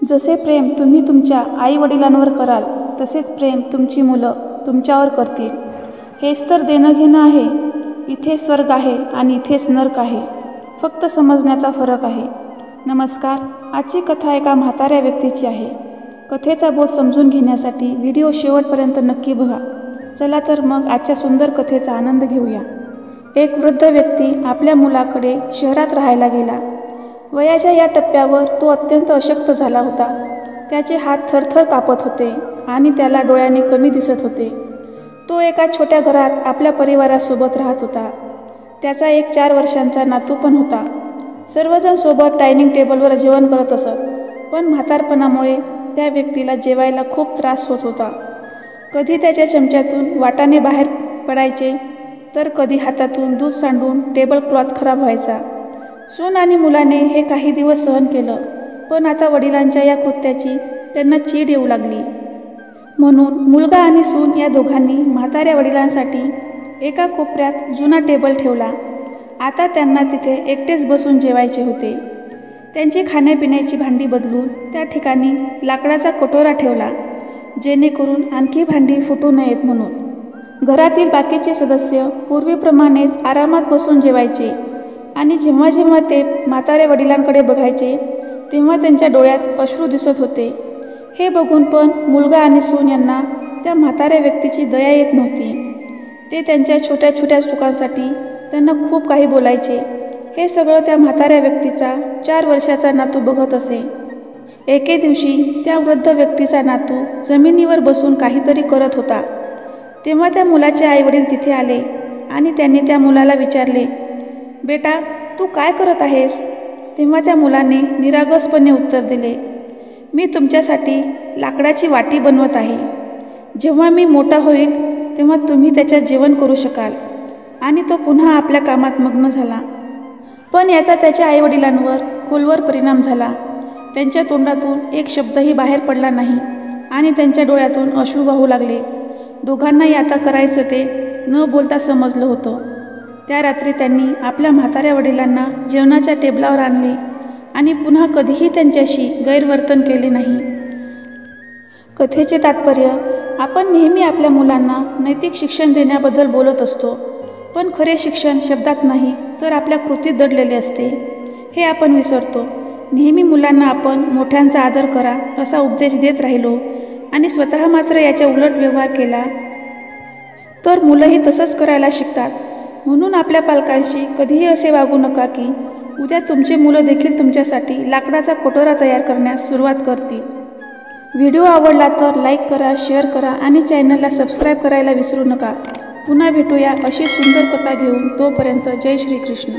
जसे प्रेम तुम्ही तुमच्या आईवडिलांवर कराल तसेच प्रेम तुमची मुलं तुमच्यावर करतील. हेच तर देणं घेणं आहे. इथे स्वर्ग आहे आणि इथेच नर्क आहे. फक्त समजण्याचा फरक आहे. नमस्कार. आजची कथा एका म्हाताऱ्या व्यक्तीची आहे. कथेचा बोध समजून घेण्यासाठी व्हिडिओ शेवटपर्यंत नक्की बघा. चला तर मग आजच्या सुंदर कथेचा आनंद घेऊया. एक वृद्ध व्यक्ती आपल्या मुलाकडे शहरात राहायला गेला. वयाच्या या टप्प्यावर तो अत्यंत अशक्त झाला होता. त्याचे हात थरथर कापत होते आणि त्याला डोळ्यांनी कमी दिसत होते. तो एका छोट्या घरात आपल्या परिवारासोबत राहत होता. त्याचा एक 4 वर्षांचा नातू पण होता. सर्वजण सोबत डायनिंग टेबलवर जेवण करत असत. पण म्हातारपणामुळे त्या व्यक्तीला जेवायला खूप त्रास होत होता. कधी त्याच्या चमच्यातून वाटाणे बाहेर पडायचे तर कधी हातातून दूध सांडून टेबल क्लॉथ खराब व्हायचा. सून आणि मुलाने हे काही दिवस सहन केलं, पण आता वडिलांच्या या कृत्याची त्यांना चीड येऊ लागली. म्हणून मुलगा आणि सून या दोघांनी म्हाताऱ्या वडिलांसाठी एका कोपऱ्यात जुना टेबल ठेवला. आता त्यांना तिथे एकटेच बसून जेवायचे होते. त्यांची खाण्यापिण्याची भांडी बदलून त्या ठिकाणी लाकडाचा कटोरा ठेवला, जेणेकरून आणखी भांडी फुटू नयेत म्हणून. घरातील बाकीचे सदस्य पूर्वीप्रमाणेच आरामात बसून जेवायचे आणि जेव्हा जेव्हा ते म्हाताऱ्या वडिलांकडे बघायचे तेव्हा त्यांच्या डोळ्यात अश्रू दिसत होते. हे बघून पण मुलगा आणि सून यांना त्या म्हाताऱ्या व्यक्तीची दया येत नव्हती. ते त्यांच्या छोट्या छोट्या चुकांसाठी त्यांना खूप काही बोलायचे. हे सगळं त्या म्हाताऱ्या व्यक्तीचा 4 वर्षाचा नातू बघत असे. एके दिवशी त्या वृद्ध व्यक्तीचा नातू जमिनीवर बसून काहीतरी करत होता. तेव्हा त्या मुलाचे आईवडील तिथे आले आणि त्यांनी त्या मुलाला विचारले, बेटा, तू काय करत आहेस? तेव्हा त्या मुलाने निरागसपणे उत्तर दिले, मी तुमच्यासाठी लाकडाची वाटी बनवत आहे. जेव्हा मी मोठा होईल तेव्हा तुम्ही त्याच्यात जेवण करू शकाल. आणि तो पुन्हा आपल्या कामात मग्न झाला. पण याचा त्याच्या आईवडिलांवर खोलवर परिणाम झाला. त्यांच्या तोंडातून एक शब्दही बाहेर पडला नाही आणि त्यांच्या डोळ्यातून अश्रू वाहू लागले. दोघांनाही आता करायचं ते न बोलता समजलं होतं. त्या रात्री त्यांनी आपल्या म्हाताऱ्या वडिलांना जेवणाच्या टेबलावर आणले आणि पुन्हा कधीही त्यांच्याशी गैरवर्तन केले नाही. कथेचे तात्पर्य, आपण नेहमी आपल्या मुलांना नैतिक शिक्षण देण्याबद्दल बोलत असतो, पण खरे शिक्षण शब्दात नाही तर आपल्या कृतीत दडलेले असते. हे आपण विसरतो. नेहमी मुलांना आपण मोठ्यांचा आदर करा असा उपदेश देत राहिलो आणि स्वतः मात्र याच्या उलट व्यवहार केला तर मुलंही तसंच करायला शिकतात. म्हणून आपल्या पालकांशी कधीही असे वागू नका की उद्या तुमचे मुलं देखील तुमच्यासाठी लाकडाचा कटोरा तयार करण्यास सुरुवात करतील. व्हिडिओ आवडला तर लाईक करा, शेअर करा आणि चॅनलला सबस्क्राईब करायला विसरू नका. पुन्हा भेटूया अशी सुंदर कथा घेऊन. तोपर्यंत जय श्री कृष्ण.